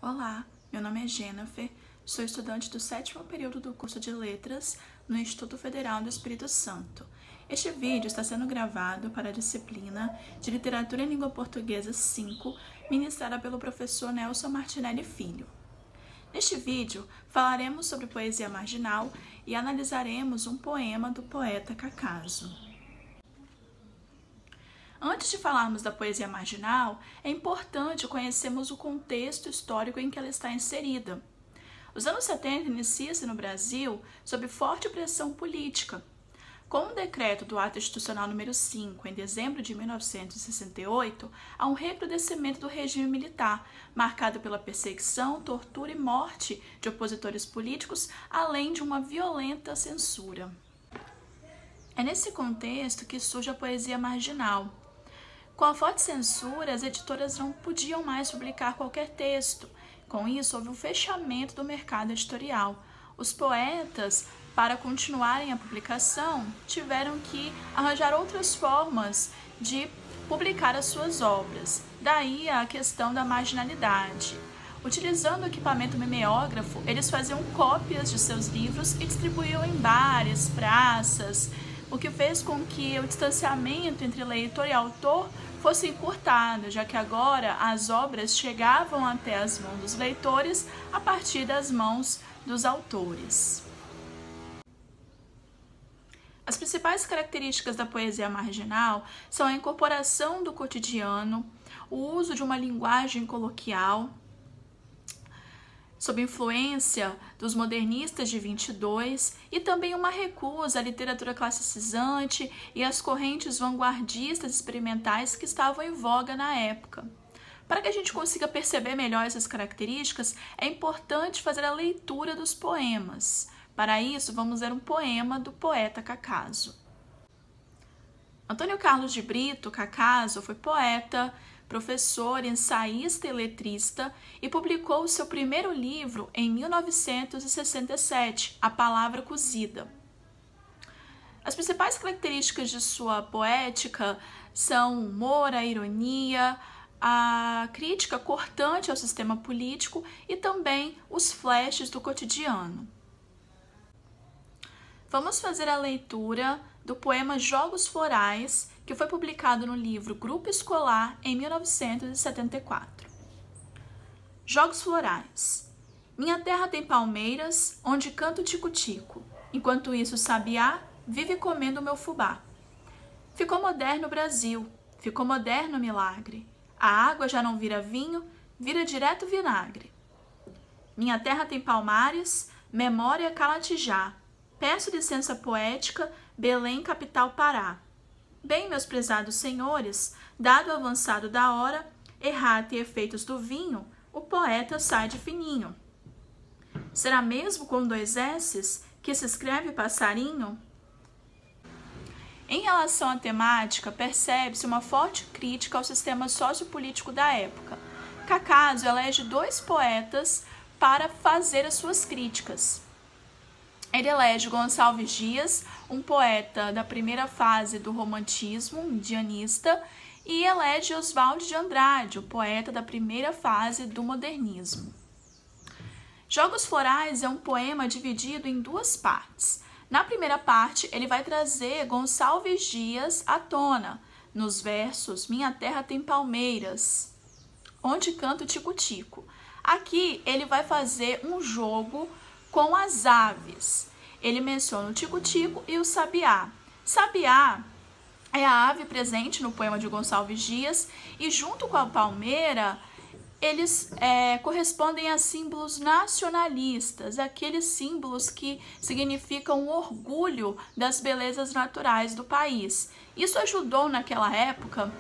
Olá, meu nome é Jennifer, sou estudante do 7º período do curso de Letras no Instituto Federal do Espírito Santo. Este vídeo está sendo gravado para a disciplina de Literatura em Língua Portuguesa 5, ministrada pelo professor Nelson Martinelli Filho. Neste vídeo, falaremos sobre poesia marginal e analisaremos um poema do poeta Cacaso. Antes de falarmos da poesia marginal, é importante conhecermos o contexto histórico em que ela está inserida. Os anos 70 inicia-se no Brasil sob forte pressão política. Com o decreto do Ato Institucional número 5, em dezembro de 1968, há um recrudescimento do regime militar, marcado pela perseguição, tortura e morte de opositores políticos, além de uma violenta censura. É nesse contexto que surge a poesia marginal. Com a forte censura, as editoras não podiam mais publicar qualquer texto. Com isso, houve um fechamento do mercado editorial. Os poetas, para continuarem a publicação, tiveram que arranjar outras formas de publicar as suas obras. Daí a questão da marginalidade. Utilizando o equipamento mimeógrafo, eles faziam cópias de seus livros e distribuíam em bares, praças, o que fez com que o distanciamento entre leitor e autor fosse encurtado, já que agora as obras chegavam até as mãos dos leitores a partir das mãos dos autores. As principais características da poesia marginal são a incorporação do cotidiano, o uso de uma linguagem coloquial, sob influência dos modernistas de 22, e também uma recusa à literatura classicizante e às correntes vanguardistas experimentais que estavam em voga na época. Para que a gente consiga perceber melhor essas características, é importante fazer a leitura dos poemas. Para isso, vamos ler um poema do poeta Cacaso. Antônio Carlos de Brito Cacaso foi poeta, professor, ensaísta e letrista, e publicou seu primeiro livro em 1967, A Palavra Cozida. As principais características de sua poética são o humor, a ironia, a crítica cortante ao sistema político e também os flashes do cotidiano. Vamos fazer a leitura do poema Jogos Florais, que foi publicado no livro Grupo Escolar em 1974. Jogos Florais. Minha terra tem palmeiras, onde canto tico-tico. Enquanto isso, o sabiá vive comendo meu fubá. Ficou moderno o Brasil, ficou moderno o milagre. A água já não vira vinho, vira direto vinagre. Minha terra tem palmares, memória calatijá. Peço licença poética, Belém, capital Pará. Bem, meus prezados senhores, dado o avançado da hora, errata e efeitos do vinho, o poeta sai de fininho. Será mesmo com 2 S's que se escreve passarinho? Em relação à temática, percebe-se uma forte crítica ao sistema sociopolítico da época. Cacaso elege 2 poetas para fazer as suas críticas. Ele elege Gonçalves Dias, um poeta da primeira fase do romantismo indianista, e elege Oswald de Andrade, o poeta da primeira fase do modernismo. Jogos Florais é um poema dividido em 2 partes. Na primeira parte, ele vai trazer Gonçalves Dias à tona, nos versos Minha terra tem palmeiras, onde canto tico-tico. Aqui ele vai fazer um jogo com as aves. Ele menciona o tico-tico e o sabiá. Sabiá é a ave presente no poema de Gonçalves Dias e, junto com a palmeira, eles correspondem a símbolos nacionalistas, aqueles símbolos que significam o orgulho das belezas naturais do país. Isso ajudou, naquela época,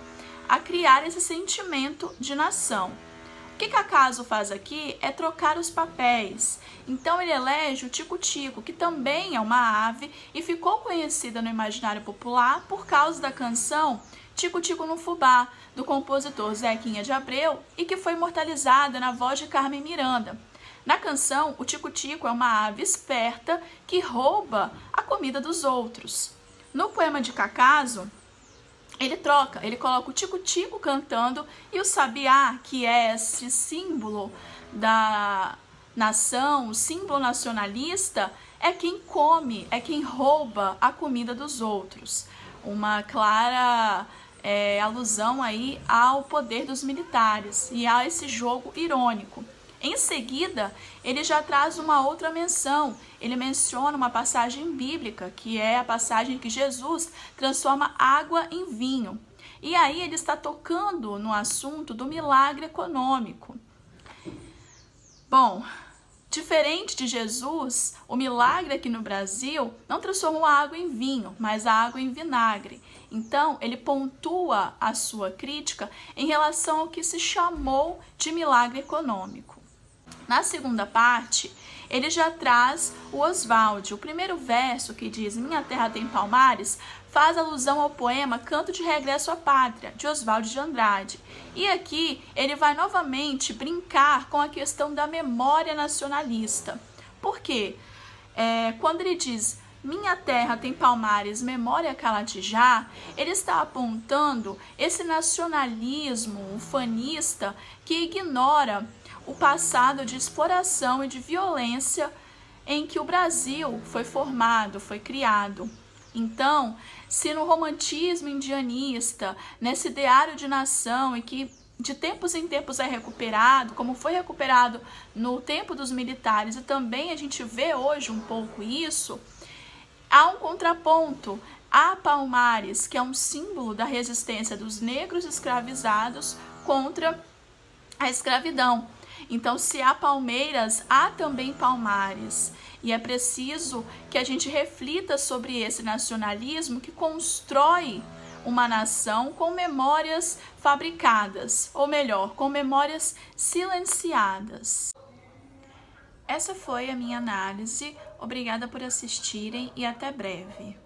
a criar esse sentimento de nação. O que Cacaso faz aqui é trocar os papéis. Então ele elege o tico-tico, que também é uma ave e ficou conhecida no imaginário popular por causa da canção Tico-Tico no Fubá, do compositor Zequinha de Abreu, e que foi imortalizada na voz de Carmen Miranda. Na canção, o tico-tico é uma ave esperta que rouba a comida dos outros. No poema de Cacaso, ele troca, ele coloca o tico-tico cantando e o sabiá, que é esse símbolo da nação, o símbolo nacionalista, é quem come, é quem rouba a comida dos outros. Uma clara alusão aí ao poder dos militares e a esse jogo irônico. Em seguida, ele já traz uma outra menção. Ele menciona uma passagem bíblica, que é a passagem que Jesus transforma água em vinho. E aí ele está tocando no assunto do milagre econômico. Bom, diferente de Jesus, o milagre aqui no Brasil não transformou a água em vinho, mas a água em vinagre. Então, ele pontua a sua crítica em relação ao que se chamou de milagre econômico. Na segunda parte, ele já traz o Oswald. O primeiro verso, que diz "Minha terra tem palmares", faz alusão ao poema Canto de Regresso à Pátria, de Oswald de Andrade. E aqui ele vai novamente brincar com a questão da memória nacionalista. Por quê? Quando ele diz "Minha terra tem palmares, memória calatijá", ele está apontando esse nacionalismo ufanista que ignora o passado de exploração e de violência em que o Brasil foi formado, foi criado. Então, se no romantismo indianista, nesse ideário de nação, e que de tempos em tempos é recuperado, como foi recuperado no tempo dos militares, e também a gente vê hoje um pouco isso, há um contraponto. Há Palmares, que é um símbolo da resistência dos negros escravizados contra a escravidão. Então, se há palmeiras, há também palmares. E é preciso que a gente reflita sobre esse nacionalismo que constrói uma nação com memórias fabricadas, ou melhor, com memórias silenciadas. Essa foi a minha análise. Obrigada por assistirem e até breve.